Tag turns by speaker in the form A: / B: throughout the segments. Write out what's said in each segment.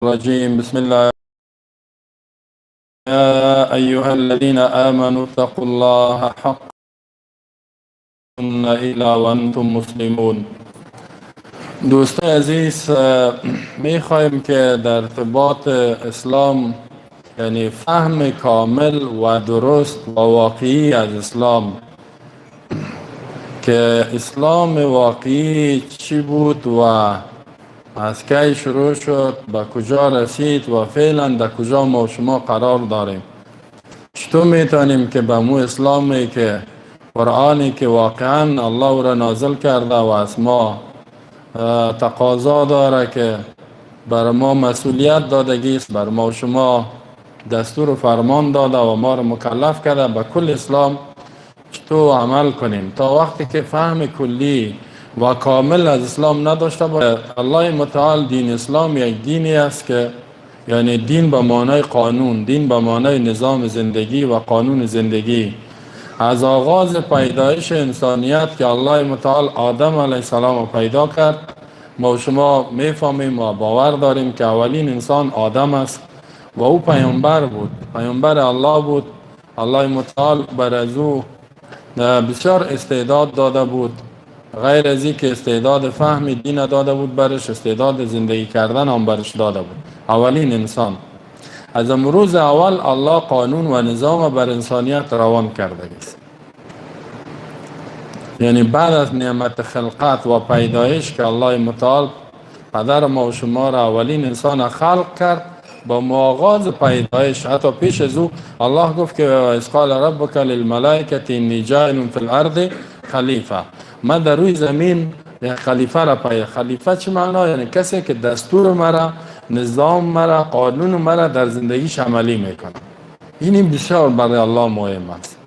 A: الرجيم. بسم الله. يا أيها الذين آمنوا اتقوا الله حق إلا وأنتم مسلمون. دوستان عزیز، میخواهیم که در ارتباط اسلام، یعنی فهم کامل و درست و واقعی از اسلام، که اسلام واقعی چی بود و از کی شروع شد، به کجا رسید و فعلا در کجا ما و شما قرار داریم. چطور میتونیم که به مو اسلامی که قرآنی که واقعا الله او را نازل کرده و از ما تقاضا داره که بر ما مسئولیت دادگی است، بر ما و شما دستور و فرمان داده و ما را مکلف کرده به کل اسلام چطور عمل کنیم. تا وقتی که فهم کلی و کامل از اسلام نداشته باشه، الله متعال دین اسلام یک دینی است که یعنی دین به معنای قانون، دین به معنای نظام زندگی و قانون زندگی. از آغاز پیدایش انسانیت که الله متعال آدم علیه السلام پیدا کرد، ما و شما میفهمیم و باور داریم که اولین انسان آدم است و او پیامبر بود، پیامبر الله بود. الله متعال بر از او بسیار استعداد داده بود، غیر از این که استعداد فهم دین داده بود برش، استعداد زندگی کردن هم برش داده بود. اولین انسان. از امروز اول الله قانون و نظام بر انسانیت روان کرده است. یعنی بعد از نعمت خلقت و پیدایش که الله متعال پدر ما و شما را اولین انسان خلق کرد، با آغاز پیدایش حتی پیش از او الله گفت که اذ قال ربک للملائکة انی جاعل فی الارض خلیفه. من در روی زمین یک خلیفه را پیدا. خلیفه چه معنا؟ یعنی کسی که دستور مرا، نظام مرا، قانون مرا در زندگیش عملی میکنه. این بسیار برای الله مهم است.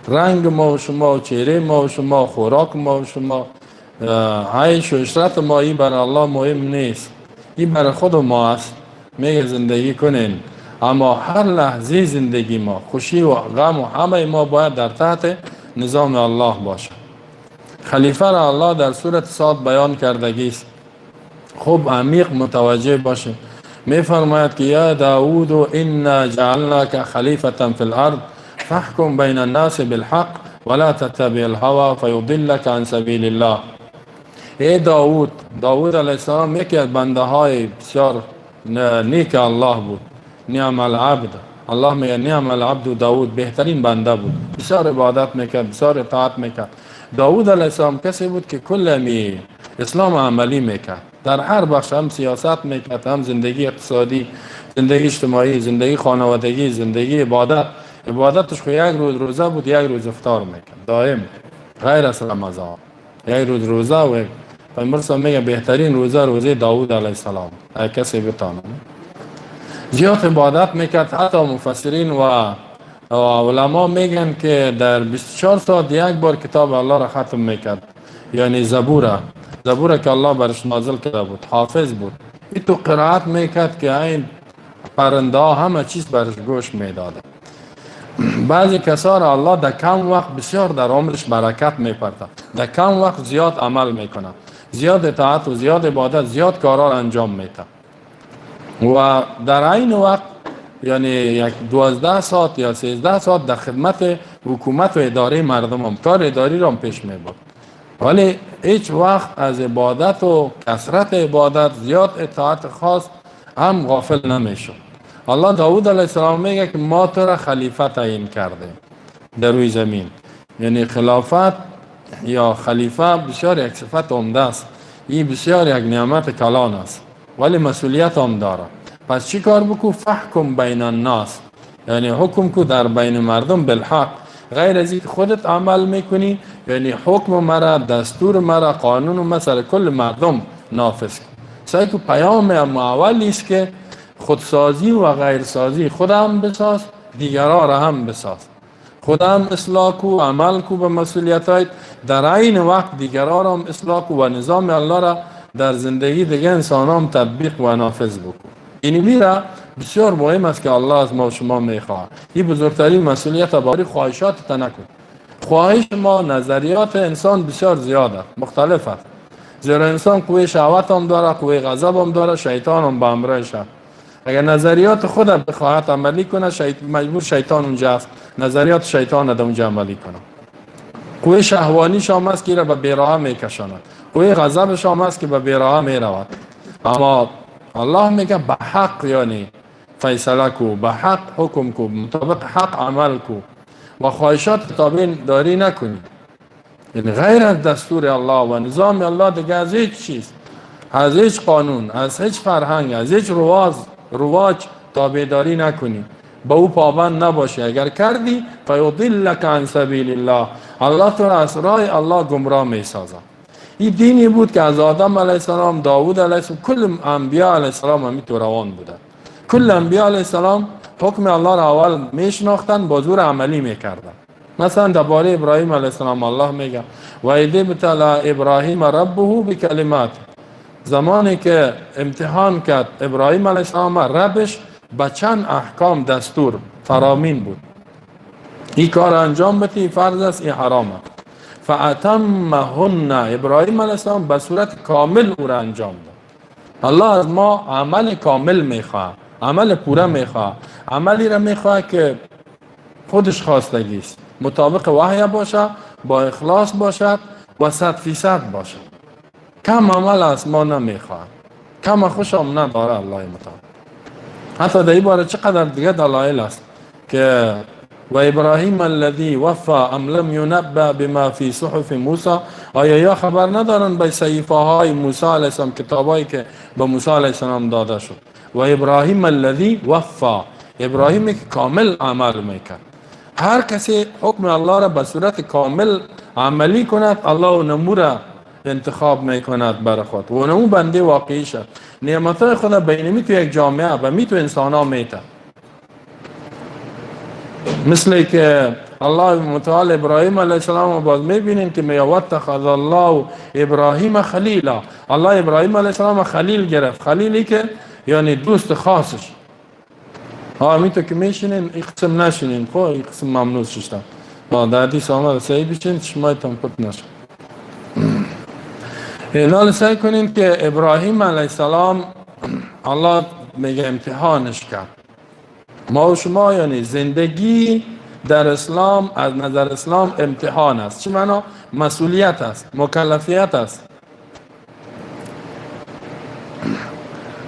A: رنگ ما و شما، چهره ما و شما، خوراک ما و شما، عیش و عشرت ما، این برای الله مهم نیست. این برای خود ما است. میگه زندگی کنین، اما هر لحظه زندگی ما، خوشی و غم و همه ما باید در تحت نظام الله باشه. خلیفه را الله در سورة صاد بیان کردگی است. خوب عمیق متوجه باشه. میفرماید که یا داوود انا جعلناک خلیفة فی الارض فاحکم بین الناس بالحق ولا تتبع الهوى فیضلک عن سبیل الله. ای داوود، داوود علیه السلام یکی از بنده های بسیار نیک الله بود. نعم العبد، الله میگه نعم العبد داوود، بهترین بنده بود، بسیار عبادت میکرد، بسیار اطاعت میکرد. داوود علیه السلام کسی بود که کل اسلام عملی میکرد، در هر بخش، هم سیاست میکرد، هم زندگی اقتصادی، زندگی اجتماعی، زندگی خانوادگی، زندگی عبادت. عبادتش خو یک روز روزه بود، یک روز افطار میکرد دائم، غیر از رمضان. یک روز روزه و پیامبر میگه بهترین روزه داوود علیه السلام. کسی بتانه زیاد عبادت میکرد. حتی مفسرین و علما میگن که در 24 ساعت یک بار کتاب الله را ختم میکرد. یعنی زبوره که الله برش نازل کرده بود، حافظ بود. این تو قرائت میکرد که این پرنده ها همه چیز برش گوش میداده. بعضی کسا را الله در کم وقت بسیار در عمرش برکت میپرده، در کم وقت زیاد عمل میکنه، زیاد اطاعت و زیاد عبادت، زیاد کارا انجام میده. و در این وقت یعنی یک 12 ساعت یا 13 ساعت در خدمت حکومت و اداره مردم هم، کار اداری را هم پیش میبرد. ولی هیچ وقت از عبادت و کثرت عبادت، زیاد اطاعت خاص هم غافل نمیشد. الله داوود علیه السلام میگه که ما تو را خلیفه تعیین کرده در روی زمین. یعنی خلافت یا خلیفه بسیار یک صفت عمده است. این بسیار یک نعمت کلان است، ولی مسئولیت هم داره. پس چی کار بکو؟ فحکم بین الناس، یعنی حکم کو در بین مردم بالحق. غیر از این خودت عمل میکنی، یعنی حکم مرا، دستور مرا، قانون مرا سر کل مردم نافذ کن. سعی کو پیام اولی است که خودسازی و غیرسازی، خود هم بساز، دیگران را هم بساز. خود هم اصلاح کو، عمل کو به مسئولیتات، در این وقت دیگران هم اصلاح کو و نظام الله را در زندگی دیگه انسان هم تطبیق و نافذ بکن. این میره بسیار مهم است که الله از ما و شما میخواه. این بزرگترین مسئولیت باری خواهشات تنکن. خواهش ما، نظریات انسان بسیار زیاده، مختلف است. زیرا انسان قوی شهوت هم داره، قوی غضب هم داره، شیطان هم به همراهش است. اگر نظریات خود بخواهد عملی کنه مجبور شیطان اونجا است، نظریات شیطان در اونجا عملی کنه. قوی شهوانی شام است که را به بیراه میکشاند، قوی غضب شام است که به بیراه میرود. اما الله میگه به حق یعنی فیصله کو، به حق حکم کو، مطابق حق عمل کو و خواهشات تابع داری نکنی. یعنی غیر از دستور الله و نظام الله دیگه از هیچ چیز، از هیچ قانون، از هیچ فرهنگ، از هیچ رواج تابعداری نکنی، به او پابند نباشی. اگر کردی فیضلک عن سبیل الله، الله تو را از راه الله گمراه می سازد. این دینی بود که از آدم علیه السلام، داوود علیه السلام، کل انبیاء علیه السلام همی تو روان بوده. کل انبیاء علیه السلام حکم الله را اول میشناختن، با زور عملی میکردن. مثلا درباره ابراهیم علیه السلام الله میگه و اذ ابتلی ابراهیم ربه بکلمات، زمانی که امتحان کرد ابراهیم علیه السلام ربش با چند احکام دستور فرامین بود، این کار انجام بدی فرض است، این حرامه. فاتمهن، ابراهیم علیه السلام به صورت کامل او را انجام داد. الله از ما عمل کامل میخواه، عمل پوره میخواه، عملی را میخواه که خودش خواستگی است، مطابق وحی باشه، با اخلاص باشد و 100% باشد. کم عمل از ما نمیخواه، کم خوشم نداره الله متعال. حتی در این باره چقدر دیگه دلایل است که و ابراهیم الذی وفا ام لم ینبأ بما فی صحف موسی، آیا یا خبر ندارن به صحیفه های موسی علیه السلام، کتابایی که به موسی علیه السلام داده شد. و ابراهیم الذی وفا، ابراهیمی که کامل عمل میکرد. هر کسی حکم الله را به صورت کامل عملی کند، الله نمو را انتخاب میکند برای خود و نمو بنده واقعی شد. نعمتهای خدا بینمی تو یک جامعه و می تو انسان ها میته، مثل که الله متعال ابراهیم علیه السلام باز میبینیم که میگه واتخذ الله ابراهیم خلیلا، الله ابراهیم علیه السلام خلیل گرفت. خلیلی که یعنی دوست خاصش. میتو که میشینین این قسم نشینین، خب این قسم ممنوع شدن. در حدیث آمد سعی بشین شما تنپت نشد. اینال سعی کنین که ابراهیم علیه السلام الله میگه امتحانش کرد. ما و شما یعنی زندگی در اسلام از نظر اسلام امتحان است. چی معنا؟ مسئولیت است، مکلفیت است،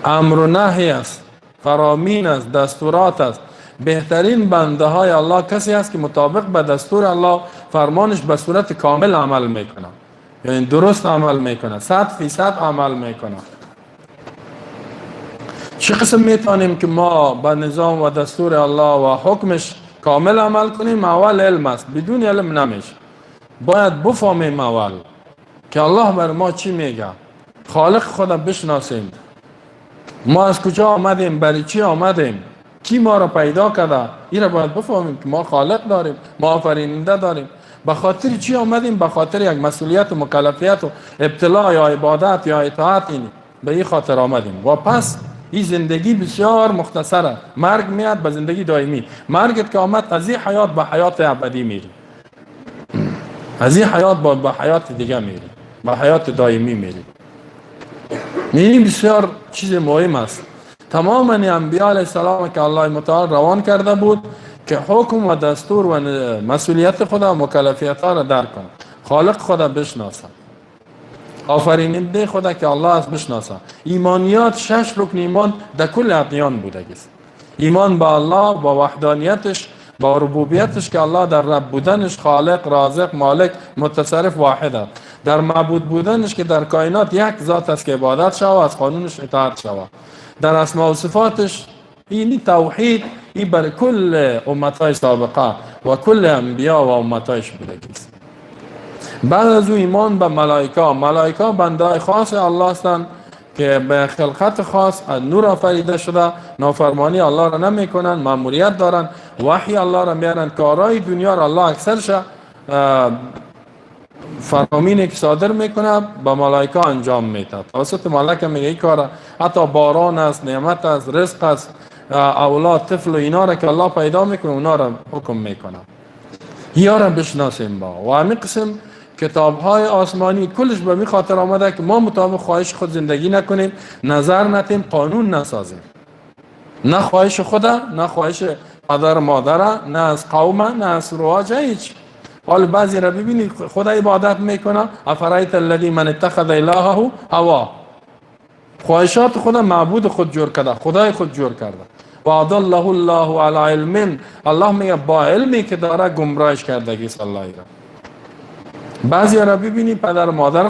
A: امر و نهی است، فرامین است، دستورات است. بهترین بنده های الله کسی است که مطابق به دستور الله فرمانش به صورت کامل عمل میکنه، یعنی درست عمل میکنه، 100% عمل میکنه. چه قسم میتونیم که ما به نظام و دستور الله و حکمش کامل عمل کنیم؟ اول علم است، بدون علم نمیشه. باید بفهمیم اول که الله بر ما چی میگه، خالق خدا بشناسیم، ما از کجا آمدیم، برای چی آمدیم، کی ما را پیدا کرده. این را باید بفهمیم که ما خالق داریم، ما آفریننده داریم. به خاطر چی آمدیم؟ به خاطر یک مسئولیت و مکلفیت و ابتلا یا عبادت یا اطاعت، این به این خاطر آمدیم. و پس این زندگی بسیار مختصره، مرگ میاد به زندگی دائمی. مرگت که آمد از این حیات به حیات ابدی میری، از این حیات به حیات دیگه میری، به حیات دائمی میری. این بسیار چیز مهم است. تمام انبیاء علیه السلام که الله متعال روان کرده بود که حکم و دستور و مسئولیت خدا و مکلفیت ها را درک کنند، خالق خدا بشناسند، آفریننده خدا که الله است بشناسند. ایمانیات 6 رکن ایمان در کل ادیان بوده است. ایمان با الله، با وحدانیتش، با ربوبیتش که الله در رب بودنش خالق، رازق، مالک، متصرف، واحد است. در معبود بودنش که در کائنات یک ذات است که عبادت شود و از قانونش اطاعت شود. در اسماء و صفاتش این توحید این بر کل امتهای سابقه و کل انبیا و امتهایش بوده است. بعد از او ایمان به ملائکه بنده خاص الله هستند که به خلقت خاص از نور آفریده شده، نافرمانی الله را نمی کنند، مأموریت دارند، وحی الله را میارند، کارهای دنیا را الله اکثرش فرامینی که صادر میکنه به ملائکه انجام میده. توسط ملائکه میگه این کار، حتی باران است، نعمت است، رزق است، اولاد، طفل و اینا را که الله پیدا میکنه اونا را حکم میکنه. یا را بشناسیم با و همین قسم کتاب های آسمانی کلش به می خاطر آمده که ما مطابق خواهش خود زندگی نکنیم، نظر نتیم، قانون نسازیم. نه خواهش خدا، نه خواهش پدر مادر، نه از قوم، نه از رواج، هیچ. حال بعضی را ببینید خدا عبادت میکنه، افرایت الذی من اتخذ الهه هوا، خواهشات خدا معبود خود جور کرده، خدای خود جور کرده. و اضله الله علی علم، الله میگه با علمی که داره گمراهش کردگی صلی را. بعضی را ببینید پدر مادر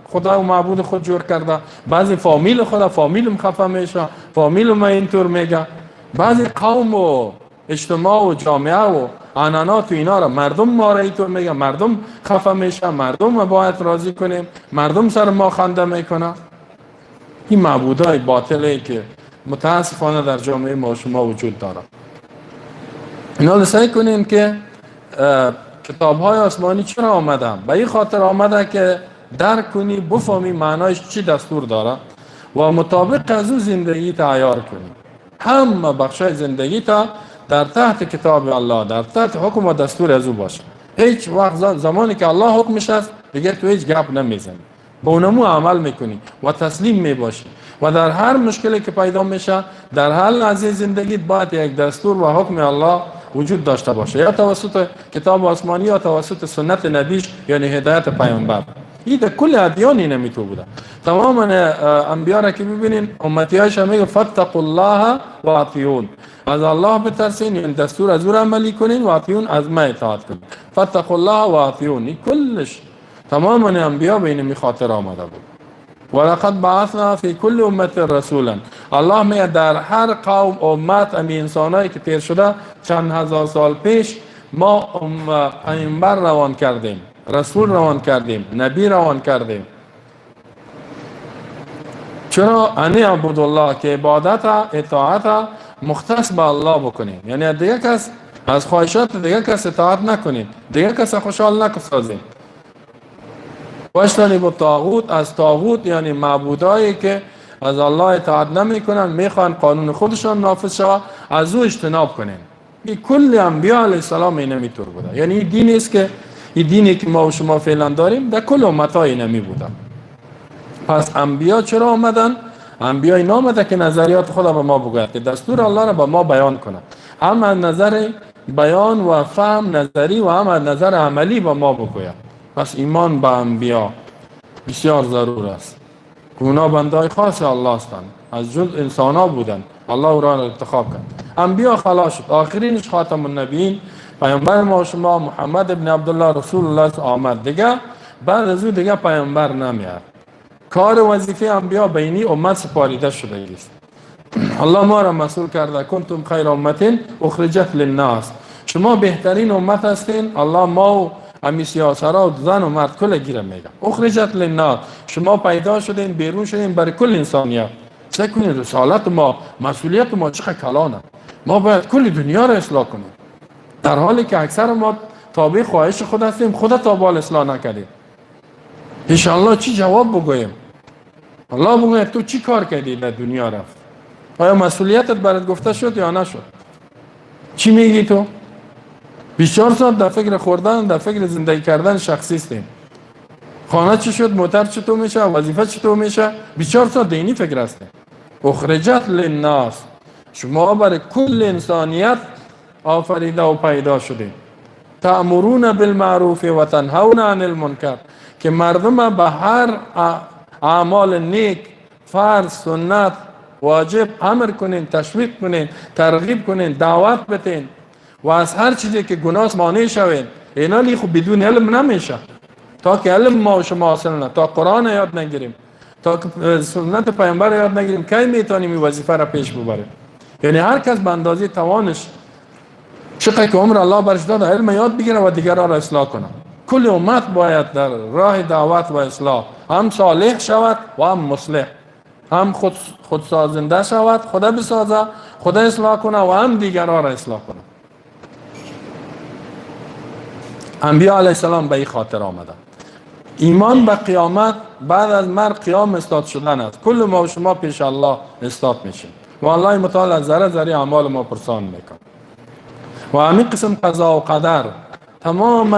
A: خدا و معبود خود جور کرده، بعضی فامیل خدا، فامیلم خفه میشه، فامیلم اینطور میگه، بعضی قوم و اجتماع و جامعه و عنعنات و اینا را مردم ما را اینطور میگه، مردم خفه میشه، مردم ما باید راضی کنیم، مردم سر ما خنده میکنه. این معبودای باطله که متاسفانه در جامعه ما شما وجود داره. اینا سعی کنیم که کتاب های آسمانی چرا آمدن؟ به این خاطر آمده که درک کنی، بفهمی معنایش چی دستور داره و مطابق از او زندگی تا عیار کنی. همه بخشای زندگی تا در تحت کتاب الله، در تحت حکم و دستور از او باشه. هیچ وقت زمانی که الله حکمش است دیگه تو هیچ گپ نمیزنی، به اونمو عمل میکنی و تسلیم میباشی و در هر مشکلی که پیدا میشه در هر لحظه زندگیت باید یک دستور و حکم الله وجود داشته باشه، یا توسط کتاب آسمانی یا توسط سنت نبیش، یعنی هدایت پیامبر. این در کل ادیان این میتو بوده. تمام انبیا را که ببینین امتیاش میگه فتقوا الله و اطیعون، از الله بترسین، یعنی دستور از او عملی کنین و اطیعون از ما اطاعت کنین. فتقوا الله و اطیعون، این کلش تمام انبیا به این خاطر آمده بود. ولقد بعثنا فی کل امت رسولا، الله میگه در هر قوم امت امی انسانایی که تیر شده چند هزار سال پیش ما پیامبر روان کردیم، رسول روان کردیم، نبی روان کردیم. چرا؟ انی عبد الله، که عبادت اطاعت مختص به الله بکنیم، یعنی دیگه کس از خواهشات دیگه کس اطاعت نکنیم، دیگه کس خوشحال نکنیم. واشتنی با طاغوت، از طاغوت یعنی معبودایی که از الله اطاعت نمی کنن، میخوان قانون خودشان نافذ شود، از او اجتناب کنن. این کل انبیاء علیه السلام اینمی طور بوده. یعنی این دینی است که این دینی که ما و شما فعلا داریم در کل امت‌ها اینمی بوده. پس انبیا چرا آمدن؟ انبیا این آمده که نظریات خدا به ما بگوید، که دستور الله را به ما بیان کنه، هم از نظر بیان و فهم نظری و هم از نظر عملی به ما بگوید. پس ایمان به انبیا بسیار ضرور است. اونا بندای خاص الله هستند، از جز انسان ها بودن، الله او را انتخاب کرد. انبیا خلاص شد، آخرینش خاتم النبیین پیامبر ما شما محمد ابن عبدالله رسول الله آمد. دیگه بعد از او دیگه پیامبر نمیاد. کار وظیفه انبیا بینی امت سپاریده شده است. الله ما را مسئول کرده، کنتم خیر امت اخرجت للناس، شما بهترین امت هستین. الله ما و امی سیاسرها و زن و مرد کل گیره میگه. اخرجت للناس، شما پیدا شدین، بیرون شدین برای کل انسانیت. چه کنید؟ رسالت ما، مسئولیت ما چقدر کلانه. ما باید کل دنیا را اصلاح کنیم، در حالی که اکثر ما تابع خواهش خود هستیم، خدا تابع اصلاح نکردیم. انشاءالله چی جواب بگوییم؟ الله بگوید تو چی کار کردی در دنیا رفت؟ آیا مسئولیتت برات گفته شد یا نشد؟ چی میگی تو؟ 24 ساعت در فکر خوردن، در فکر زندگی کردن شخصی هستیم. خانه چی شد؟ موتر چطور میشه؟ وظیفه چطور میشه؟ 24 ساعت دینی فکر هستیم. اخرجت للناس، شما برای کل انسانیت آفریده و پیدا شدید. تأمرون بالمعروف و تنهون عن المنکر، که مردم به هر اعمال نیک، فرض، سنت، واجب امر کنین، تشویق کنین، ترغیب کنین، دعوت بتین و از هر چیزی که گناه مانع شوین. اینا لی خب بدون علم نمیشه. تا که علم ما و شما حاصل نه، تا قرآن یاد نگیریم، تا سنت پیامبر یاد نگیریم، کی میتونیم این وظیفه را پیش ببریم؟ یعنی هر کس به اندازه توانش، چقدر که عمر الله برش داده، علم یاد بگیره و دیگران را اصلاح کنه. کل امت باید در راه دعوت و اصلاح هم صالح شود و هم مصلح، هم خودسازنده شود، خدا بسازه، خدا اصلاح کنه و هم دیگران را اصلاح کنه. انبیاء علیه السلام به این خاطر آمدن. ایمان به قیامت، بعد از مرگ قیام استاد شدن است. کل ما و شما پیش الله استاد میشیم و الله متعال از ذره ذره اعمال ما پرسان میکنه. و همین قسم قضا و قدر، تمام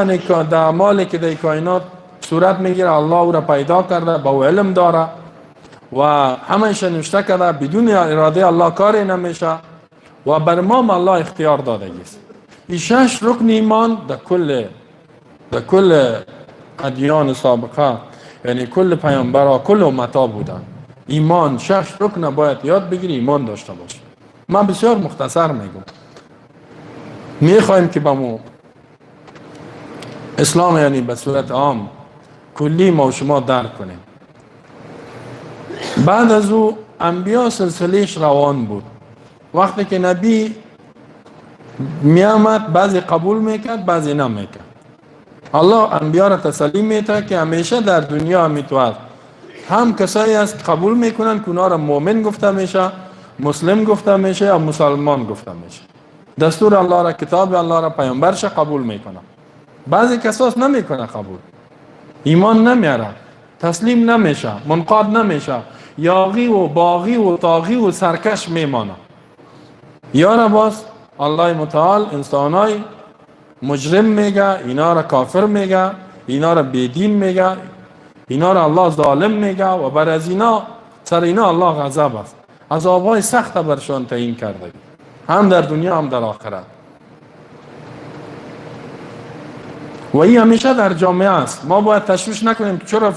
A: اعمالی که در کائنات صورت میگیره، الله او را پیدا کرده، با او علم داره و همش نوشته کرده بدون اراده الله کاری نمیشه و بر ما الله اختیار داده است. این 6 رکن ایمان در کل ادیان سابقه، یعنی کل پیامبرها، کل امتا بودن. ایمان 6 رکن باید یاد بگیری، ایمان داشته باشی. من بسیار مختصر میگم. میخوایم که با اسلام یعنی به صورت عام کلی ما و شما درک کنیم. بعد از او انبیا سلسلهش روان بود. وقتی که نبی میامد بعضی قبول میکرد بعضی نمیکرد. الله انبیا را تسلیم میده که همیشه در دنیا همیتوار هم کسایی است قبول میکنن که اونا را مؤمن گفته میشه، مسلم گفته میشه یا مسلمان گفته میشه. دستور الله را، کتاب الله را، پیامبرش قبول میکنه. بعضی کساس نمیکنه، قبول ایمان نمیاره، تسلیم نمیشه، منقاد نمیشه، یاغی و باغی و طاغی و سرکش میمانه. یا باز الله متعال انسانای مجرم میگه، اینا را کافر میگه، اینا را بیدین میگه، اینا را الله ظالم میگه و بر از اینا سر اینا الله غضب است. عذابهای سخت برشان تعیین کرده، هم در دنیا هم در آخرت. و این همیشه در جامعه است. ما باید تشویش نکنیم که چرا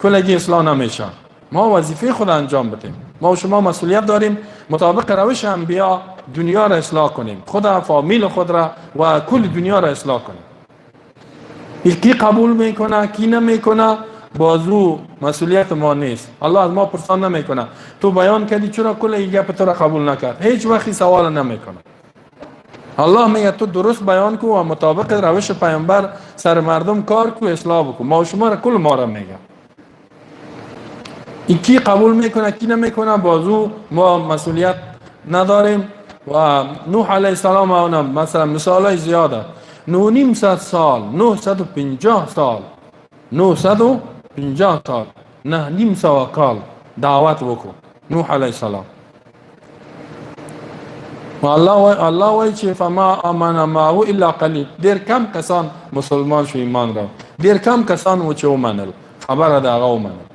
A: کلگی اصلاح نمیشه. ما وظیفه خود انجام بدیم. ما و شما مسئولیت داریم مطابق روش انبیا دنیا را اصلاح کنیم، خود فامیل خود را و کل دنیا را اصلاح کنیم. کی قبول میکنه کی نمیکنه بازو مسئولیت ما نیست. الله از ما پرسان نمیکنه تو بیان کردی چرا کل این گپ تو را قبول نکرد. هیچ وقتی سوال نمیکنه. الله میگه تو درست بیان کو و مطابق روش پیامبر سر مردم کار کو، اصلاح بکن. ما و شما را کل ما را میگه. این کی قبول میکنه کی نمیکنه بازو ما مسئولیت نداریم. و نوح علیه السلام اونم مثلا مثالای زیاده. 950 سال 950 سال 950 سال نه نیم سوا کال دعوت وکو نوح علیه السلام. و الله وای چې فما امن معه الا قلیل. دیر کم کسان مسلمان شو ایمان را، دیر کم کسان و چې ومنل خبر دا هغه ومنل.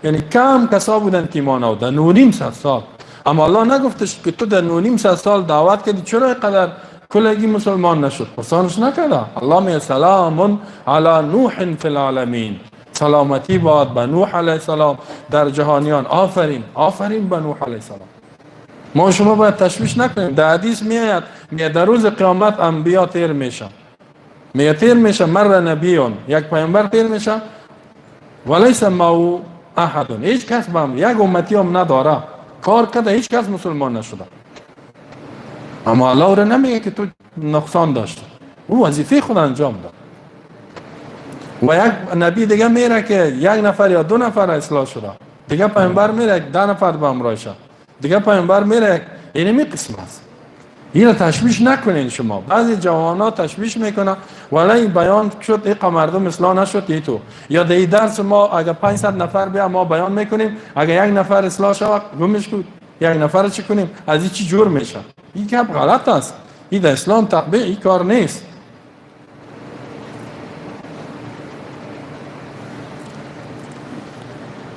A: یعنی کم کسا بودن که ایمان آوردن 950 سال. اما الله نگفتش که تو در 950 سال دعوت کردی چرا اینقدر کلگی مسلمان نشد؟ پرسانش نکرده. الله میگه سلام علی نوح فی العالمین، سلامتی باد به نوح علیه السلام در جهانیان. آفرین آفرین به نوح علیه السلام. ما شما باید تشویش نکنیم. در حدیث میاد میگه در روز قیامت انبیا تیر میشه، میگه تیر میشه مر نبیون، یک پیامبر تیر میشه ولیس معه احد، هیچ کس با هم یک امتی هم نداره، کار کرده هیچ کس مسلمان نشده. اما الله را نمیگه که تو نقصان داشت، او وظیفه خود انجام داد. و یک نبی دیگه میره که یک نفر یا 2 نفر اصلاح شده، دیگه پیامبر میره 10 نفر به همراهشه، دیگه پیامبر میره. اینمی قسم است. اینو تشویش نکنین شما. بعضی جوانا تشویش میکنه ولی این بیان شد این مردم اصلاح نشد ای تو. یا در این درس ما اگر 500 نفر بیا ما بیان میکنیم، اگر یک نفر اصلاح شود گمش کن، یک نفر چی کنیم؟ از این چی جور میشه؟ این که غلط است. این در اسلام تطبیق این کار نیست.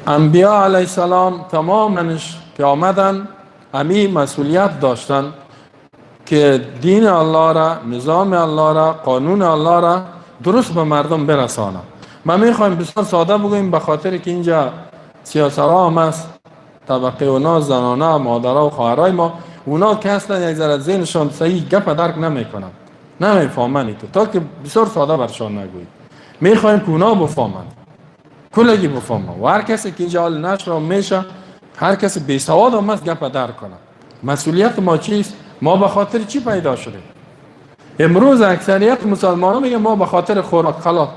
A: انبیا علیه السلام تمامنش که آمدن امی مسئولیت داشتن که دین الله را، نظام الله را، قانون الله را درست به مردم برسانه. ما میخوایم بسیار ساده بگوییم به خاطر که اینجا سیاسرها هم است، طبقه اونا، زنانه، مادرها و خواهرای ما، اونا که اصلا یک ذره ذهنشان صحیح گپ درک نمیکنن، نمیفهمن تو تا که بسیار ساده برشان نگویی. میخوایم که اونا بفهمن، کلگی بفهمن و هر کسی که اینجا حال نشر میشه، هر کسی بی سواد هم است گپ درک کنه. مسئولیت ما چیست؟ ما به خاطر چی پیدا شدیم؟ امروز اکثریت مسلمانان میگن ما به خاطر خوراک. خلاص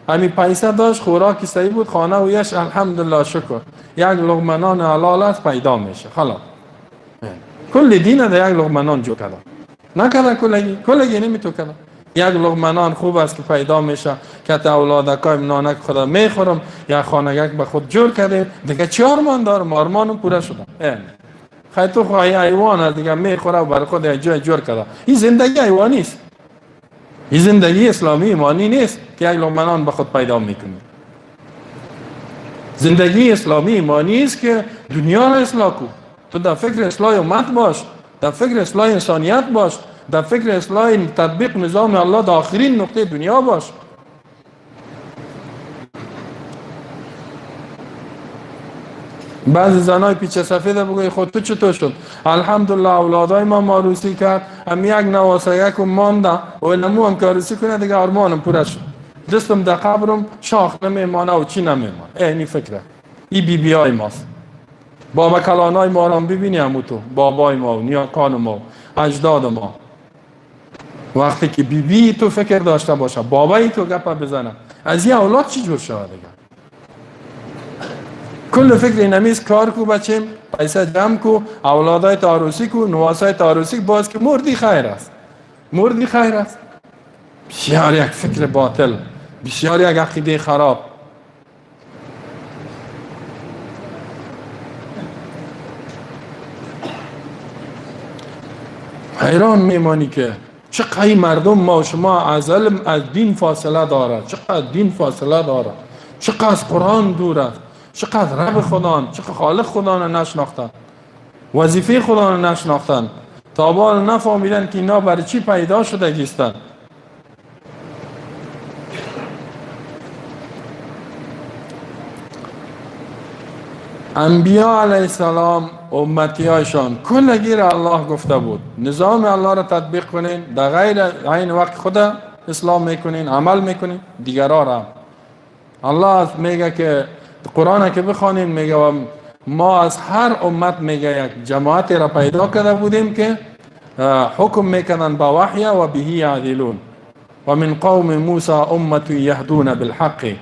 A: همین پیسه داشت، خوراکی صحیح بود، خانه و یش الحمدلله شکر، یک لقمه نان حلال است پیدا میشه. خلاص کل دین در یک لقمه نان جو کرده، نکرده کلگی نمیتو کرده. یک لقمه نان خوب است که پیدا میشه که تا اولادکای نانک خدا میخورم، یا خانگک به خود جور کرده دیگه. چه آرمان دارم؟ آرمانم پوره شده. خیلی تو خواهی حیوان هست دیگه میخوره و برای خود جای جور کرده. این زندگی حیوانی است. این زندگی اسلامی ایمانی نیست که یک لقمه نان به خود پیدا میکنی. زندگی اسلامی ایمانی است که دنیا را اصلاح کو. تو در فکر اصلاح امت باش، در فکر اصلاح انسانیت باش، در فکر اصلاح تطبیق نظام الله در آخرین نقطه دنیا باش. بعضی زنای پیچه سفید بگوی خود تو چطور شد؟ الحمدلله اولادای ما عروسی کرد، هم یک نواسه یک مانده و نمو هم که عروسی کنه دیگه آرمانم پوره شد. دستم در قبرم شاخ نمیمانه و چی نمیمانه. اینی فکره. این بی بی های ماست. بابا کلانای ما را ببینی همو تو، بابای ما و نیاکان ما و اجداد ما. وقتی که بی بی تو فکر داشته باشه، بابای تو گپا بزنه، از یه اولاد چی جور شده دیگه؟ کل فکر اینمیز کار کو بچیم، پیسه جمع کو، اولادای عروسی کو، نواسای عروسی باز که مردی خیر است. مردی خیر است. بسیار یک فکر باطل، بسیار یک عقیده خراب. حیران میمانی که چقدر مردم ما و شما از علم از دین فاصله داره، چقدر دین فاصله داره، چقدر از قرآن دور است، چقدر رب خدا، چقدر خالق خدا نشناختن، وظیفه خدا نشناختن، تا بال نفهمیدن که اینا برای چی پیدا شده گیستن. انبیاء علیه السلام امتی هایشان کلگی را الله گفته بود نظام الله را تطبیق کنین، در غیر عین وقت خود اسلام میکنین، عمل میکنین، دیگرها را. الله میگه که قرآن که بخوانین میگه ما از هر امت میگه یک جماعت را پیدا کرده بودیم که حکم میکنن با وحی و بهی یعدلون و من قوم موسی امت یهدون بالحق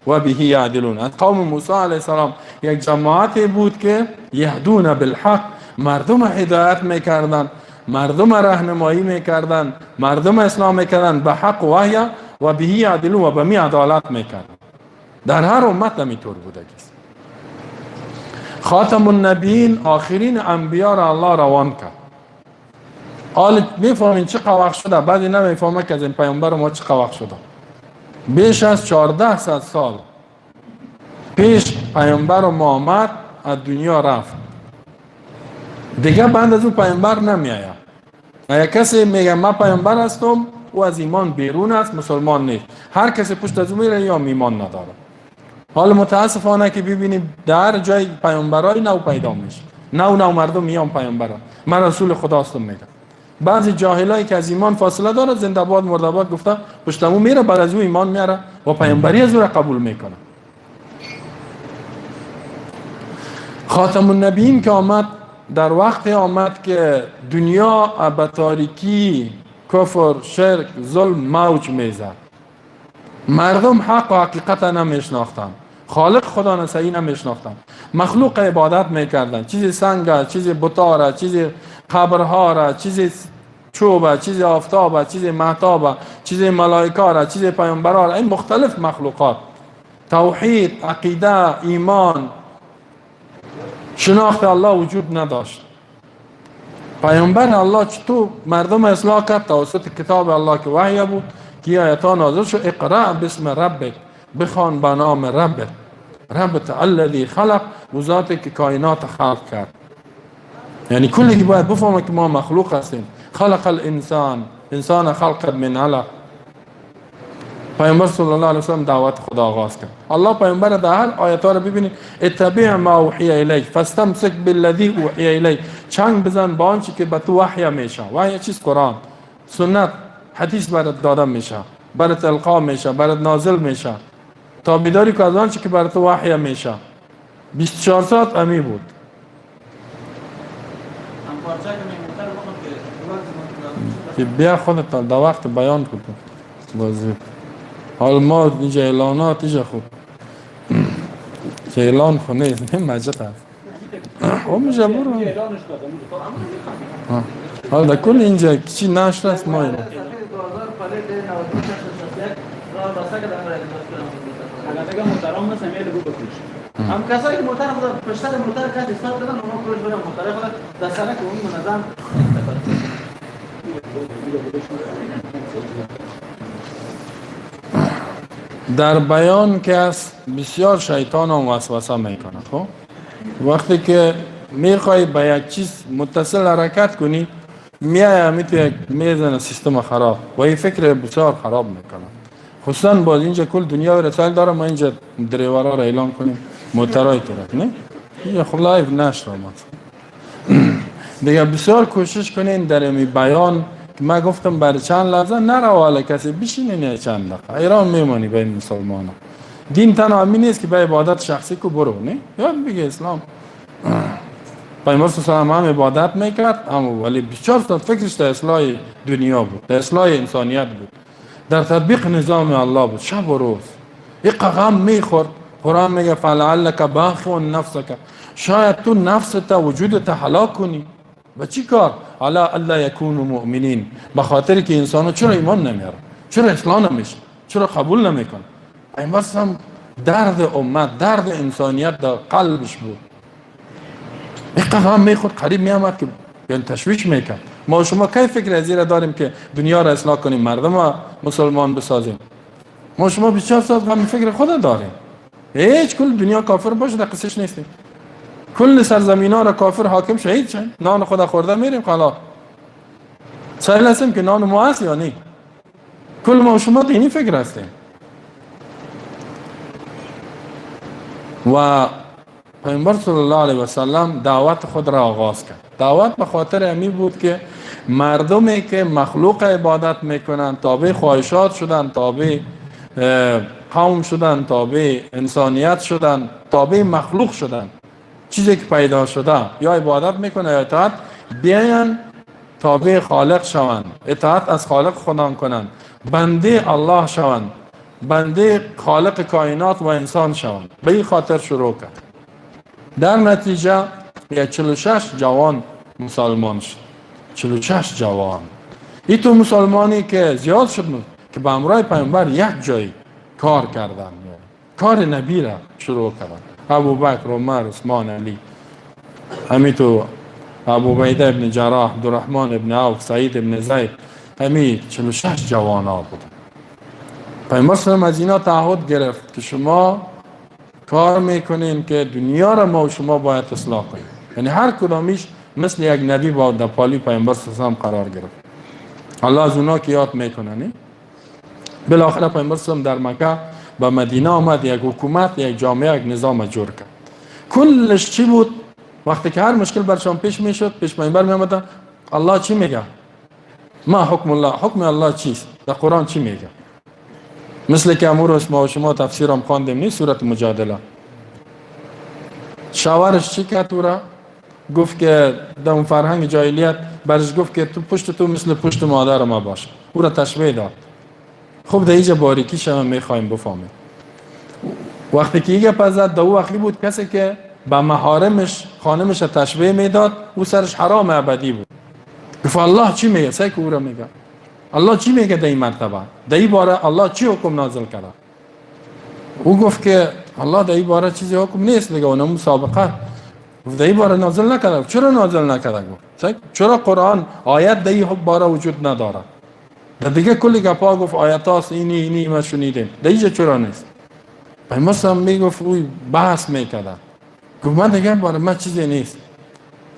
A: و بهی یعدلون. از قوم موسی علیه السلام یک جماعتی بود که یهدون بالحق، مردم هدایت میکردن، مردم راهنمایی میکردن، مردم اسلام میکردن به حق و وحی و بهی یعدلون و به می عدالت میکردن. در هر امت همینطور بوده است. خاتم النبیین آخرین انبیا را الله روان کرد. حال میفهمین چه وقت شده؟ بعضی نمیفهمه که از این پیامبر ما چه وقت شده. بیش از 1400 سال پیش پیامبر محمد از دنیا رفت. دیگه بعد از اون پیامبر نمیآید. اگه کسی میگه من پیامبر هستم او از ایمان بیرون است، مسلمان نیست. هر کسی پشت از اون میره یا ایمان نداره. حال متاسفانه که ببینیم در جای پیامبرای نو پیدا میشه، نو مردم میان پیامبران، من رسول خدا هستم میگه. بعضی جاهلایی که از ایمان فاصله داره زنده باد مرده باد گفته پشت از اون میره، بعد از اون ایمان میاره و پیامبری از او را قبول میکنه. خاتم النبیین که آمد در وقت آمد که دنیا به تاریکی، کفر، شرک، ظلم موج میزد. مردم حق و حقیقت نمیشناختن، خالق خدا نصیحی نمیشناختن، مخلوق عبادت میکردن، چیزی سنگ، چیزی بطاره، چیزی قبرها را، چیزی چوبه، چیزی آفتابه، چیزی مهتابه، چیزی ملائکه، چیزی پیامبران، این مختلف مخلوقات. توحید، عقیده، ایمان، شناخت الله وجود نداشت. پیامبر الله چطور مردم اصلاح کرد؟ توسط کتاب الله که وحی بود که آیات نازل شد. اقرأ باسم ربک، بخوان به نام ربت، ربت الذی خلق، و ذاتی که کائنات خلق کرد. یعنی کلی باید بفهمه که ما مخلوق هستیم. خلق الانسان، انسان خلق من علق. پیامبر صلی الله علیه و سلم دعوت خدا آغاز کرد. الله پیامبر در هر آیات رو ببینید اتبع ما اوحی الیک فاستمسک بالذی اوحی الیک، چنگ بزن با آنچه که به تو وحی میشه. وحی چیست؟ قرآن، سنت، حدیث برات داده میشه، برات القا میشه، برات نازل میشه. تابعداری که از آنچه که برات وحی میشه. 24 ساعت امی بود. که بیا خودت در وقت بیان کن بازی. حال ما اینجا اعلانات اینجا خوب که اعلان خونه این مجد هست اونجا برو. حال در کل اینجا چی نشت است ما اینا
B: هم کسایی که موتر خود پشتر موتر کات استفاده کردن اونها کروش برای موتر خود در سرک اون منظم
A: در بیان که است بسیار شیطان هم وسوسه میکنه. خب وقتی که میخوای به یک چیز متصل حرکت کنی میای میتو یک میزنه سیستم خراب و این فکر بسیار خراب میکنه. خصوصا باز اینجا کل دنیا رسال داره، ما اینجا دریورا را اعلام کنیم موترهای طرف نه اینجا خب لایف نشر دیگه بسیار کوشش کنین در این بیان که من گفتم برای چند لحظه نرو حالا کسی بشینین چند دقیقه ایران میمانی بین مسلمان ها. دین تنها همین نیست که به عبادت شخصی کو برو نه یاد بگه اسلام پیامبر صلی الله علیه و عبادت میکرد اما ولی بسیار فکرش در اصلاح دنیا بود، در اصلاح انسانیت بود، در تطبیق نظام الله بود شب و روز. یک غم میخورد. قرآن میگه فلعلک باخع نفسک، شاید تو نفست وجودت هلاک کنی. و چی کار؟ الا الا یکونوا مؤمنین، به خاطر که انسانو چرا ایمان نمیاره، چرا اصلاح نمیشه، چرا قبول نمیکنه. این هم درد امت، درد انسانیت در قلبش بود. یک غم میخورد قریب میامد که یعنی تشویش میکرد. ما شما کی فکر از این داریم که دنیا را اصلاح کنیم، مردم مسلمان بسازیم؟ ما شما 24 ساعت غم فکر خود داریم. هیچ کل دنیا کافر باشه در قصهش نیستیم. کل سرزمین ها را کافر حاکم شهید شن، نان خدا خورده میریم خلاص. سهل هستیم که نان ما هست یا نه؟ کل ما شما دینی فکر هستیم. و پیامبر صلی الله علیه و سلم دعوت خود را آغاز کرد. دعوت به خاطر همین بود که مردمی که مخلوق عبادت میکنن، تابع خواهشات شدن، تابع قوم شدن، تابع انسانیت شدن، تابع مخلوق شدن، چیزی که پیدا شده یا عبادت میکنه یا اطاعت، بیاین تابع خالق شوند، اطاعت از خالق خودان کنند، بنده الله شوند، بنده خالق کائنات و انسان شوند. به این خاطر شروع کرد. در نتیجه 46 جوان مسلمان شد. 46 جوان. این تو مسلمانی که زیاد شد که به امرای پیامبر یک جای کار کردن، کار نبی را شروع کردن. ابوبکر، عمر، عثمان، علی، همین تو ابو عبیده ابن جراح، عبدالرحمن ابن عوف، سعید ابن زید، همین 46 جوان ها بودن. پیامبر صلی الله علیه و از اینا تعهد گرفت که شما کار میکنین که دنیا را ما و شما باید اصلاح کنیم. یعنی هر کدامیش مثل یک نبی با در پالی پیامبر صلی الله علیه و قرار گرفت. الله از اونا که یاد میکنن. بالاخره پیامبر صلی الله علیه و در مکه به مدینه آمد، یک حکومت، یک جامعه، یک نظام جور کرد. کلش چی بود؟ وقتی که هر مشکل برشان پیش میشد، پیش پیامبر میآمدن، الله چی میگه؟ ما حکم الله، حکم الله چیست؟ در قرآن چی میگه؟ مثل که امروز ما و شما تفسیرم خواندیم نیست، سورت مجادله. شاورش چی کرد او را؟ گفت که در اون فرهنگ جاهلیت برش گفت که تو پشت تو مثل پشت مادر ما باش. او را تشبیه داد. خب در اینجا باریکی شما میخوایم بفهمیم. وقتی که ایگه پزد در او وقتی بود کسی که به محارمش خانمش تشبیه میداد، او سرش حرام ابدی بود. گفت الله چی میگه؟ سعی که او را میگه الله چی میگه در این مرتبه؟ در این باره الله چی حکم نازل کرده؟ او گفت که الله در این باره چیزی حکم نیست دیگه، اونم مسابقه در این باره نازل نکرده. چرا نازل نکرده؟ گفت چرا قرآن آیت در این باره وجود نداره؟ در دیگه کلی گپا گفت آیت هاست اینی ما شنیدیم، در اینجا چرا نیست؟ پیامبر صلی الله علیه و میگفت او بحث میکرده. گفت من دیگه باره من چیزی نیست.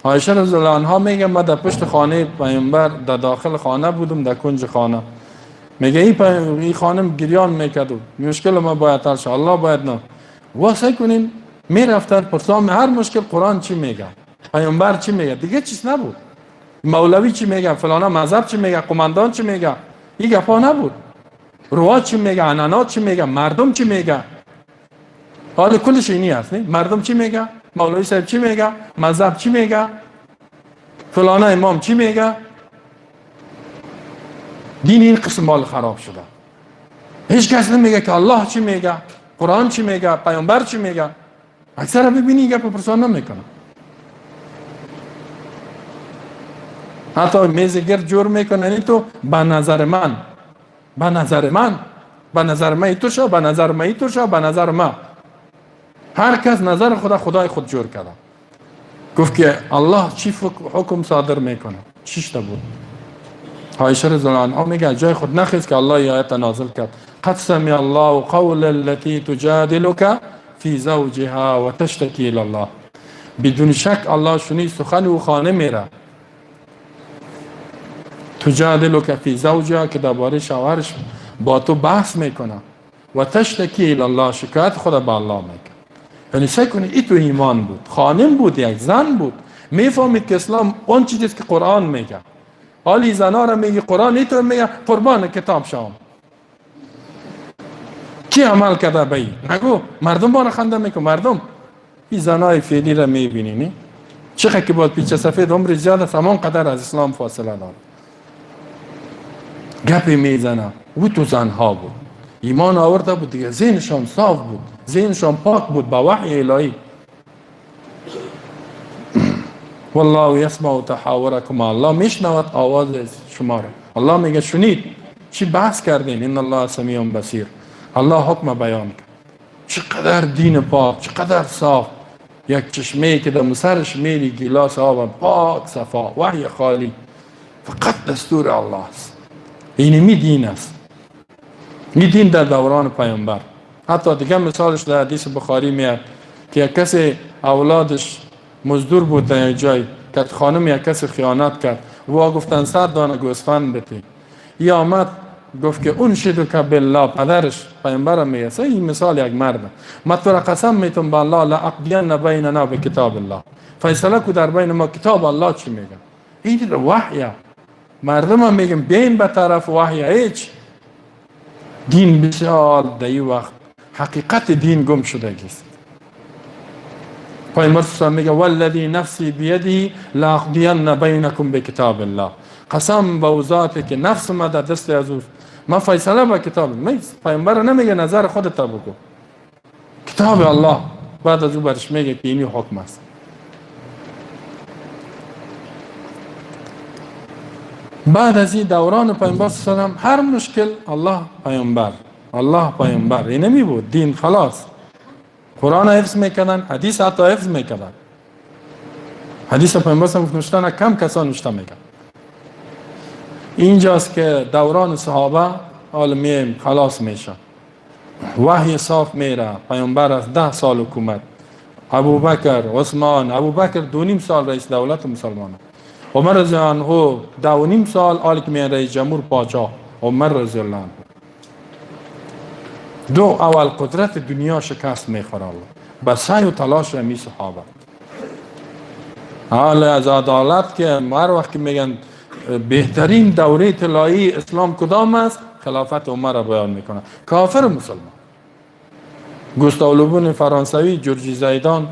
A: عایشه رضی الله عنها میگه من در پشت خانه پیامبر در داخل خانه بودم، در کنج خانه. میگه این خانم گریان میکرد، مشکل ما باید حل شه، الله باید نه. واسه کنین میرفتن پرسام هر مشکل قرآن چی میگه، پیامبر چی میگه، دیگه چیز نبود. مولوی چی میگه، فلانا مذهب چی میگه، قماندان چی میگه، این گپا نبود. روات چی میگه، عنعنات چی میگه، مردم چی میگه. حالا کلش اینی هست نه؟ مردم چی میگه، مولوی صاحب چی میگه، مذهب چی میگه، فلانا امام چی میگه. دین این قسم مال خراب شده. هیچ کس نمیگه که الله چی میگه، قرآن چی میگه، پیامبر چی میگه. اکثر ببینی گپ پرسان نمیکنه. حتی میز گرد جور میکنن تو به نظر من، به نظر من، به نظر من تو شو، به نظر من تو شو، به نظر من. هر کس نظر خدای خود جور کرده. گفت که الله چی حکم صادر میکنه. چیش تا بود؟ عایشه رضی الله عنها میگه جای خود نخیز که الله آیت نازل کرد قد سمع الله قول التي تجادلك في زوجها و تشتکی الى الله. بدون شک الله شنید سخن او خانه میره. تجادلک فی زوجها که درباره شوهرش با تو بحث میکنه. و تشتکی الی الله، شکایت خود به الله میکنه. یعنی سعی کنی ای تو ایمان بود، خانم بود، یک زن بود، میفهمید که اسلام اون چیزی که قرآن میگه. حالی زنا را میگه قرآن ای تو میگه قربان کتاب شام. کی عمل کرده به این؟ نگو مردم بار خنده میکنه. مردم این زنای فعلی را میبینی چقدر که باید پیچه سفید عمر زیاد است، همان قدر از اسلام فاصله داره. گپی میزنه او تو زنها بود، ایمان آورده بود دیگه، ذهنشان صاف بود، ذهنشان پاک بود با وحی الهی. والله یسمع تحاورکم، الله میشنود آواز شما را. الله میگه شنید چی بحث کردین. ان الله سمیع بصیر. الله حکم بیان کرد. چقدر دین پاک، چقدر صاف. یک چشمه که در سرش میری گلاس آب پاک صفا، وحی خالی، فقط دستور الله است. این می دین است. می دین در دوران پیامبر. حتی دیگه مثالش در حدیث بخاری میاد که یک کسی اولادش مزدور بود در یک جای، که خانم یک کسی خیانت کرد و گفتن 100 دانه گوسفند بده. یا آمد گفت که اون شدو که بالله، پدرش پیامبر میگه این مثال یک مرد، من تو را قسم میتونم به الله لاقضین بیننا بکتاب الله، فیصله کو در بین ما کتاب الله چی میگه. این وحیه. مردم هم میگن بین به طرف وحی. هیچ دین بسیار در این وقت حقیقت دین گم شده است. پیامبر صلی الله میگه والذی نفسی بیده لاقضین بینکم بکتاب الله، قسم به ذاتی که نفس ما در دست از اوست، من فیصله با کتاب. پیامبر نمیگه نظر خودت بگو، کتاب الله. بعد از او برش میگه که اینی حکم است. بعد از این دوران پیامبر صلی الله علیه و هر مشکل الله پیامبر این نمی بود. دین خلاص. قرآن حفظ میکردن، حدیث حتی حفظ میکردن. حدیث پیامبر صلی الله علیه و نوشتن کم کسان نوشته میکردن. اینجاست که دوران صحابه عالمیم خلاص میشه، وحی صاف میره. پیامبر از 10 سال حکومت، ابوبکر، عثمان، ابوبکر 2.5 سال رئیس دولت مسلمانان، عمر رضی الله عنه 2.5 سال حالی که میان رئیس جمهور پادشاه عمر رضی الله عنه. دو اول قدرت دنیا شکست میخوره با سعی و تلاش امی صحابه. حال از عدالت که هر وقت میگن بهترین دوره طلایی اسلام کدام است، خلافت عمر را بیان میکنه. کافر مسلمان. گوستاو لوبون فرانسوی، جورجی زیدان،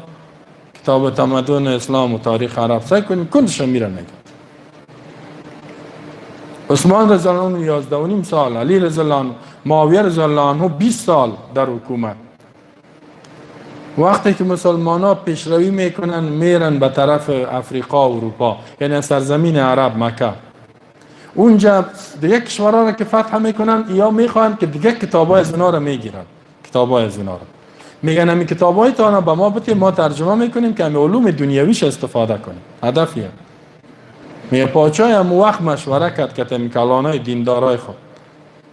A: کتاب تمدن اسلام و تاریخ عرب، سعی کنیم کلش میره میگه. عثمان رضی الله عنه 11.5 سال، علی رضی الله عنه، معاویه رضی الله عنه 20 سال در حکومت. وقتی که مسلمان ها پیشروی میکنن میرن به طرف افریقا و اروپا، یعنی سرزمین عرب مکه، اونجا دیگه کشورها را که فتح میکنن یا میخوان که دیگه کتابای از اونا را میگیرن. کتابای از اونا را میگن همین کتابای تا به ما بده، ما ترجمه میکنیم که همین علوم دنیویش استفاده کنیم. هدفیه. میگه پاچای هم وقت مشوره کرد که همین کلانای دیندارای خود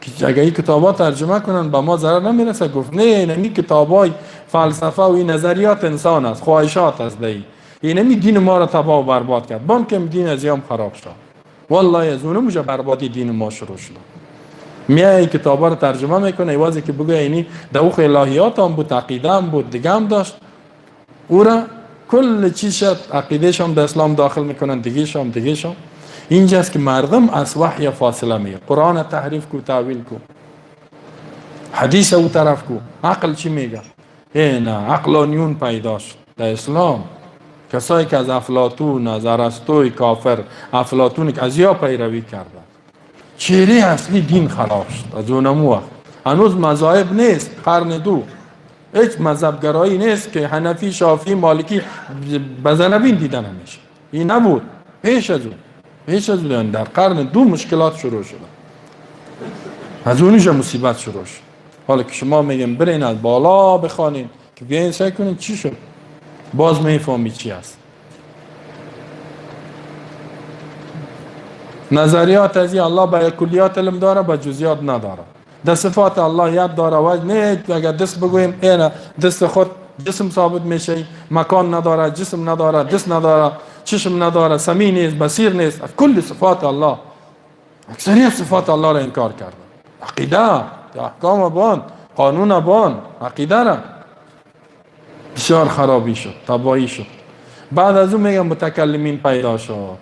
A: که اگه این کتابا ترجمه کنن به ما ضرر نمیرسه. گفت نه، این کتابای فلسفه و این نظریات انسان است، خواهشات است. این دین ما را تباه و برباد کرد. بان که دین از یام خراب شد. والله از اون موجه بربادی دین ما شروع شد. میای کتابا رو ترجمه میکنه ایوازی که بگه اینی دوخ الهیات هم بود، عقیده هم بود، دیگه هم داشت. او را کل چیز عقیدهش هم در اسلام داخل میکنن، دیگهش هم. اینجاست که مردم از وحی فاصله میگه. قرآن تحریف کو، تعویل کو، حدیث او طرف کو. عقل چی میگه؟ نه، عقلانیون پیدا شد در اسلام. کسایی که از افلاطون، از ارسطوی کافر، افلاطون که از یا پیروی کردن، چهره اصلی دین خراب شد. از اونمو وقت هنوز مذاهب نیست. قرن 2 هیچ مذهبگرایی نیست که حنفی، شافعی، مالکی بزنبین دیدن نمیشه. این نبود. پیش از اون در قرن 2 مشکلات شروع شد. از اونجا مصیبت شروع شد. حالا که شما میگم برین از بالا بخوانین که بیاین سعی کنین چی شد، باز میفهمی چی است. نظریات از الله به کلیات علم داره، به جزئیات نداره. در صفات الله یاد داره و نه اگر دست بگوییم اینا دست خود جسم ثابت میشه، مکان نداره، جسم نداره، دست نداره، چشم نداره، سمی نیست، بصیر نیست. کل صفات الله، اکثریت صفات الله را انکار کرده. عقیده، احکام بان، قانون بان، عقیده را بسیار خرابی شد، تباهی شد. بعد از اون میگم متکلمین پیدا شد،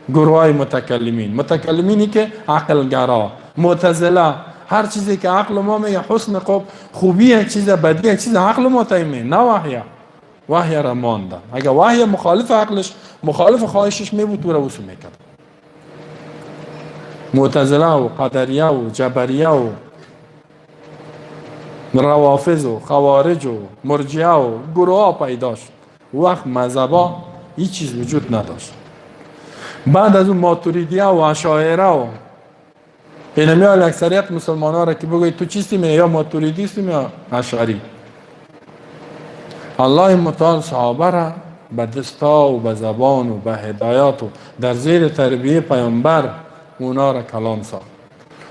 A: گروه های متکلمینی که عقل گرا، معتزله، هر چیزی که عقل ما میگه حسن خوبی یک چیز، بدی یک چیز، عقل ما تایمه، نه وحی را مانده. اگر وحی مخالف عقلش، مخالف خواهشش میبود تو را وسو میکرد. معتزله و قدریه و جبریه و روافض و خوارج و مرجعه و گروه ها پیدا شد. وقت مذهبا هیچ چیز وجود نداشت. بعد از اون ماتوریدیه و اشاعره و اینمیال اکثریت مسلمان ها را که بگوید تو چیستی یا ماتوریدیستی یا اشعری. الله متعال صحابه را به دستا و به زبان و به هدایات و در زیر تربیه پیامبر اونا را کلام ساخت.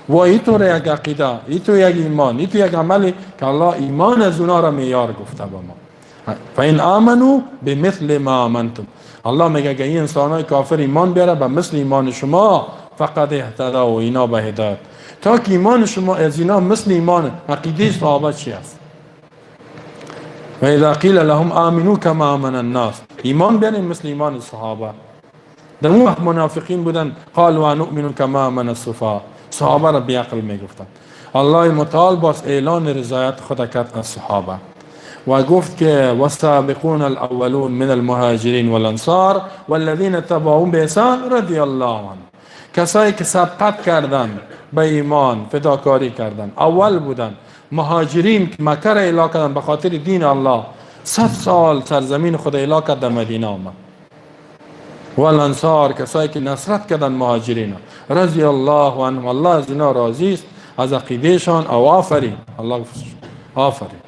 A: و اینطور یک عقیده، اینطور یک ایمان، اینطور یک عملی که الله ایمان از اونا را معیار گفته با ما. فین آمنو بمثل ما آمنتم. الله میگه که این انسانای کافر ایمان بیاره به مثل ایمان شما، فقط اهتدا و اینا به هدایت. تا که ایمان شما از اینا مثل ایمان عقیده صحابه چی است؟ و اذا قیل لهم آمنو کما آمن الناس، ایمان بیارین مثل ایمان صحابه. در اون وقت منافقین بودن، قالوا نؤمن کما آمن السفهاء، صحابه را بیعقل میگفتن. الله متعال باز اعلان رضایت خود کرد از صحابه و گفت که والسابقون الاولون من المهاجرین والانصار والذین تبعوهم باحسان رضی الله عنهم. کسایی که سبقت کردن به ایمان، فداکاری کردن، اول بودن، مهاجرین که مکه را احیا کردن به خاطر دین الله، 100 سال سرزمین خود احیا کرد در مدینه آمد. والانصار کسایی که نصرت کردن مهاجرین، رضی الله عنهم، الله از اینا راضی است، از عقیدهشان او آفرین. الله آفرین.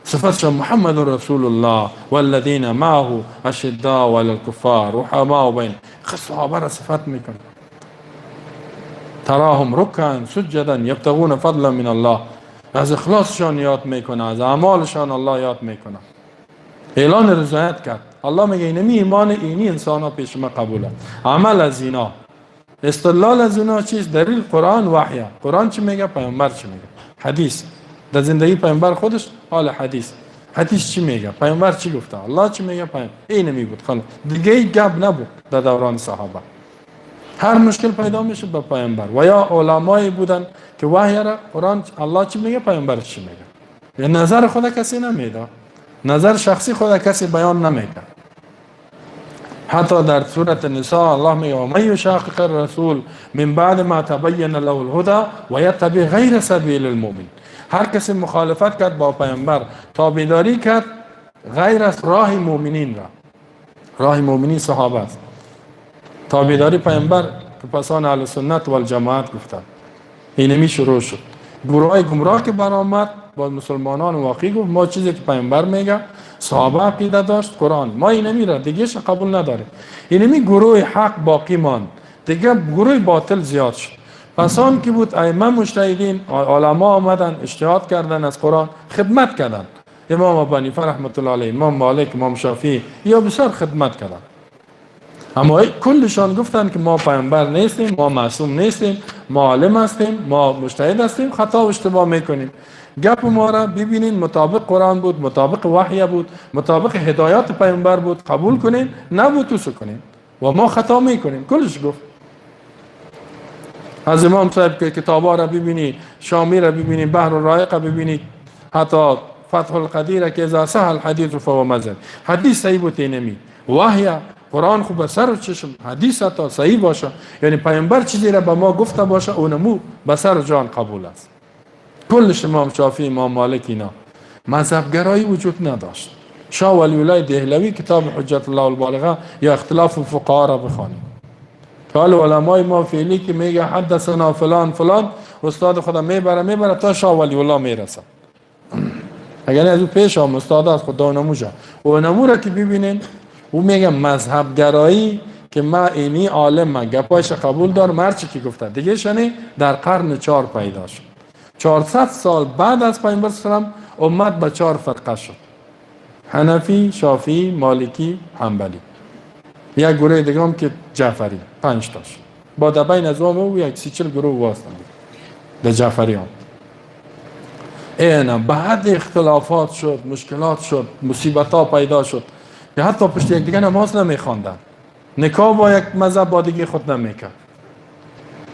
A: صفتشان محمد رسول الله والذین معه اشداء علی الکفار رحماء بین. صحابه را صفت میکنه، تراهم رکعا سجدا یبتغون فضلا من الله. از اخلاصشان یاد میکنه، از اعمالشان الله یاد میکنه. اعلان رضایت کرد. الله میگه اینمی ایمان اینی انسان ها پیش ما قبوله. عمل از اینا، استدلال از اینا چیست؟ دلیل قرآن وحی. قرآن چی میگه؟ پیامبر چی میگه؟ حدیث. در زندگی پیامبر خودش حال حدیث. حدیث چی میگه؟ پیامبر چی گفته؟ الله چی میگه؟ پیامبر. اینمی بود. خلاص دیگه گپ نبود در دوران صحابه. هر مشکل پیدا میشه به پیامبر و یا علمایی بودن که وحی را قرآن الله چی میگه، پیامبر چی میگه. یه نظر خود کسی نمیده، نظر شخصی خود کسی بیان نمیکنه. حتی در سورة النساء الله میگه و من یشاقق الرسول من بعد ما تبین له الهدى و یتبع غیر سبیل المؤمن. هر کسی مخالفت کرد با پیامبر، تابعداری کرد غیر از راه مؤمنین را. راه مؤمنین صحابه است. تابعداری پیامبر که پسان اهل سنت و الجماعت گفتند. اینمی شروع شد. گروه گمراه که برآمد با مسلمانان واقعی گفت ما چیزی که پیامبر میگه، صحابه عقیده داشت، قرآن، ما اینمی را دیگهش قبول نداره. اینمی گروه حق باقی ماند، دیگه گروه باطل زیاد شد. پس آن که بود ائمه مجتهدین، علما آمدن اجتهاد کردن از قرآن، خدمت کردن. امام ابو حنیفه رحمت الله علیه، امام مالک، امام شافعی یا بسیار خدمت کردن. اما کلشان گفتن که ما پیامبر نیستیم، ما معصوم نیستیم، ما عالم هستیم، ما مجتهد هستیم، خطا و اشتباه میکنیم. گپ ما را ببینین مطابق قرآن بود، مطابق وحی بود، مطابق هدایات پیامبر بود، قبول کنین، نبود تو کنین و ما خطا میکنیم. کلش گفت. از امام صاحب که کتابا را ببینی، شامی را ببینی، بحر الرائق ببینی، حتی فتح القدیر که اذا صح الحدیث فهو مذهب. حدیث صحیح بود اینمی. وحی قرآن خوب بسر و چشم، حدیث تا صحیح باشه، یعنی پیامبر چیزی را به ما گفته باشه اونمو بسر جان قبول است. کلش امام شافعی، امام مالک اینا مذهبگرایی وجود نداشت. شاه ولی الله دهلوی کتاب حجت الله البالغه یا اختلاف الفقهاء را بخوانید. قال علمای ما فعلی که میگه حدثنا فلان فلان، استاد خدا میبره تا شاه ولی الله میرسه. اگر از او پیش هم استاد از خدا نموشه و نموره که ببینین او میگه مذهب گرایی که ما اینی عالم گپایش قبول دارم، هرچی که گفته دیگه شنی در قرن 4 پیدا شد. 400 سال بعد از پیامبر صلی الله علیه و آله امت به 4 فرقه شد: حنفی، شافعی، مالکی، حنبلی. یک گروه دیگه هم که جعفری، 5 تاش. با در بین از او یک 30-40 گروه واسطه در جعفری هم. اینا بعد اختلافات شد، مشکلات شد، مصیبت ها پیدا شد که حتی پشت یک دیگه نماز نمیخواندن. نکاح با یک مذهب با دیگه خود نمیکرد.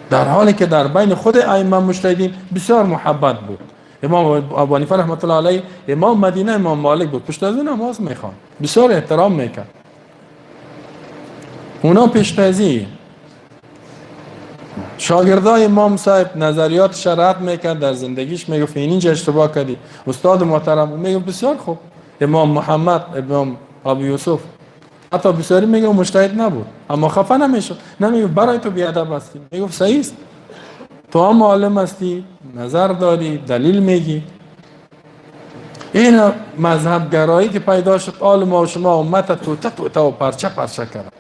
A: در حالی که در بین خود ائمه مجتهدین بسیار محبت بود. امام ابو حنیفه رحمت الله علیه امام مدینه امام مالک بود، پشت از اون نماز میخواند، بسیار احترام میکرد. اونا پیشتازی شاگردای امام صاحب نظریات شرعت میکرد در زندگیش، میگفت اینجا اشتباه کردی. استاد محترم میگفت بسیار خوب. امام محمد، امام ابو یوسف حتی بسیاری میگه مجتهد نبود اما خفه نمیشد، نمیگفت برای تو بیادب هستی، میگفت صحیح است، تو هم عالم هستی، نظر داری، دلیل میگی. این مذهب گرایی که پیدا شد، آل ما و شما امت توته و پرچه کرد.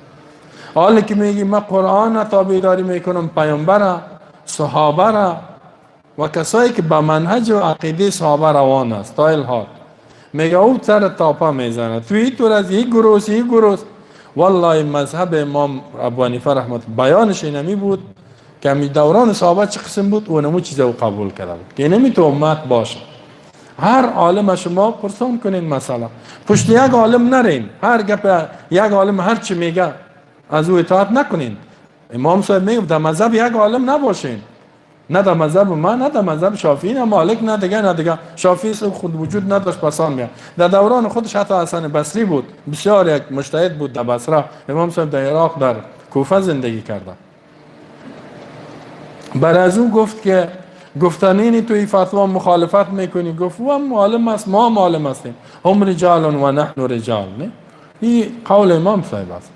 A: حالی که میگی من قرآن تابعداری میکنم، پیامبر، صحابه را و کسایی که به منهج و عقیده صحابه روان است تا الحاد، میگه او سر تاپا میزنه توی طور از یک گروه. والله مذهب امام ابو حنیفه رحمت بیانش اینمی بود که می دوران صحابه چه قسم بود و نمو چیزا قبول کرده بود که اینمی تو امت باشه. هر عالم شما پرسان کنین، مثلا پشت یک عالم نرین، هر گپ یک عالم هر چی میگه از او اطاعت نکنین. امام صاحب میگه در مذهب یک عالم نباشین، نه در مذهب من، نه در مذهب شافعی، نه مالک، نه دیگه. شافعی خود وجود نداشت، پسان میاد. در دوران خودش حتی حسن بصری بود، بسیار یک مجتهد بود در بصره. امام صاحب در عراق در کوفه زندگی کرده. بر از او گفت که گفتنینی توی فتوا مخالفت میکنی؟ گفت و معلم است، ما معلم هستیم، هم رجال و نحن رجال. نه، این قول امام صاحب است.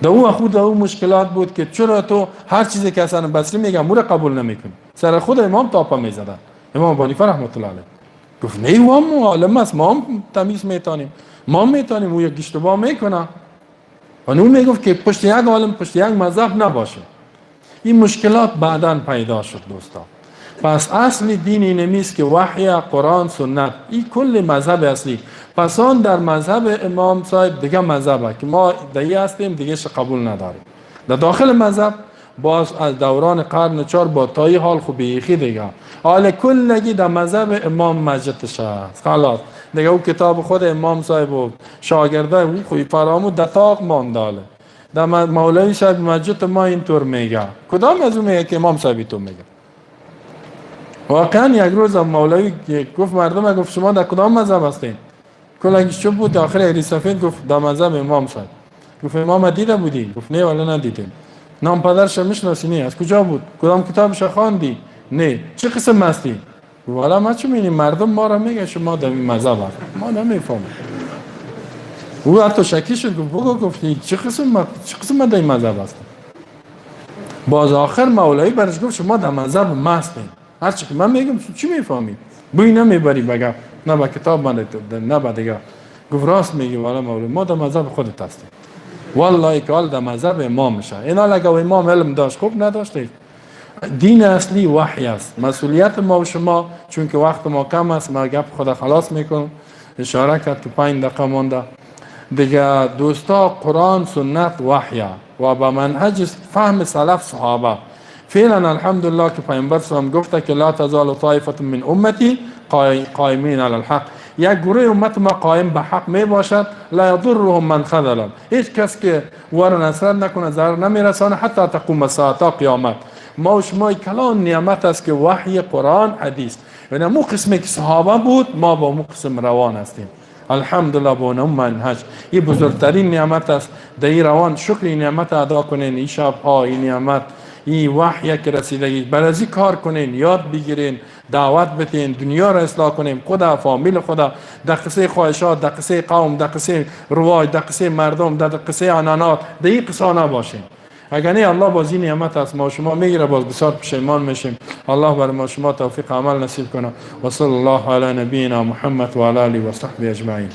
A: در او خود او مشکلات بود که چرا تو هر چیزی که حسن بصری میگه مور قبول نمیکنی؟ سر خود امام تاپا میزدن. امام ابو حنیفه رحمت الله علیه گفت نه، و هم معلم است، ما هم تمیز میتونیم، ما میتونیم، او یک اشتباه میکنه. و اون میگفت که پشت یک عالم، پشت یک مذهب نباشه. این مشکلات بعداً پیدا شد دوستا. پس اصل دین اینمیست که وحی، قرآن، سنت، این کل مذهب اصلی. پس آن در مذهب امام صاحب دیگه مذهبه که ما دیگه هستیم، دیگه قبول نداریم. در داخل مذهب باز از دوران قرن 4 با تایی حال خوب بیخی دیگه حال کلگی در مذهب امام مجدش هست. خلاص دیگه او کتاب خود امام صاحب و شاگرده او خوی فرامو دتاق مانداله. در مولوی صاحب مجد ما اینطور میگه، کدام از اون میگه که امام صاحبی تو میگه؟ واقعا یک روز مولوی گفت مردم، گفت شما در کدام مذهب هستین؟ کلگیش چوب بود، آخر علی سفید گفت در مذهب امام صاحب. گفت امام دیده بودی؟ گفت نه ولی ندیدیم. نام پدرش میشناسی؟ نه. از کجا بود؟ کدام کتابش خواندی؟ نه. چه قسم هستی؟ والا ما چه می‌بینیم مردم ما را میگه شما در این مذهب هست، ما نمیفهمیم. او حتی شکی شد، گفت چه قسم در این مذهب هست؟ باز آخر مولوی برش گفت شما در مذهب ما هستین. هر چی که من میگم چی میفهمی؟ بوی نمیبری بگم، نه با کتاب من نه با دیگه. گفت راست میگی والا مولوی، ما در مذهب خودت هستیم. والله که حال در مذهب امام میشه. اینا لگه امام علم داشت خوب نداشته. دین اصلی وحی است. مسئولیت ما و شما، چون که وقت ما کم است، ما گپ خدا خلاص میکنم. اشاره کرد که 5 دقیقه مونده دیگه. دوستا قرآن، سنت، وحی و با منهج فهم سلف صحابه. فعلا الحمدلله که پیامبر صلی الله علیه و آله گفته که لا تزال طائفه من امتی قائمین علی الحق. یک گروه امت ما قائم به حق می باشد، لا یضرهم من خذلهم. هیچ کس که ور نصرت نکنه ضرر نمیرسانه حتی تقوم الساعه، تا قیامت. ما و شما کلان نعمت است که وحی، قرآن، حدیث، یعنی مو قسمی که صحابه بود ما با مو قسم روان هستیم. الحمدلله با اون منهج. این بزرگترین نعمت است. در این روان شکر این نعمت ادا کنین. این شب ها این نعمت، این وحی که رسیدگی، برازی کار کنین، یاد بگیرین، دعوت بتین، دنیا را اصلاح کنیم، خدا، فامیل خدا، در قصه خواهشات، در قصه قوم، در قصه رواج، در قصه مردم، در قصه عنانات، در این قصه نباشین. اگر نه الله باز این نعمت از ما شما میگیره، باز بسیار پشیمان میشیم. الله بر ما شما توفیق عمل نصیب کنه. و صلی الله علی نبینا محمد و علی آله و صحبه اجمعین.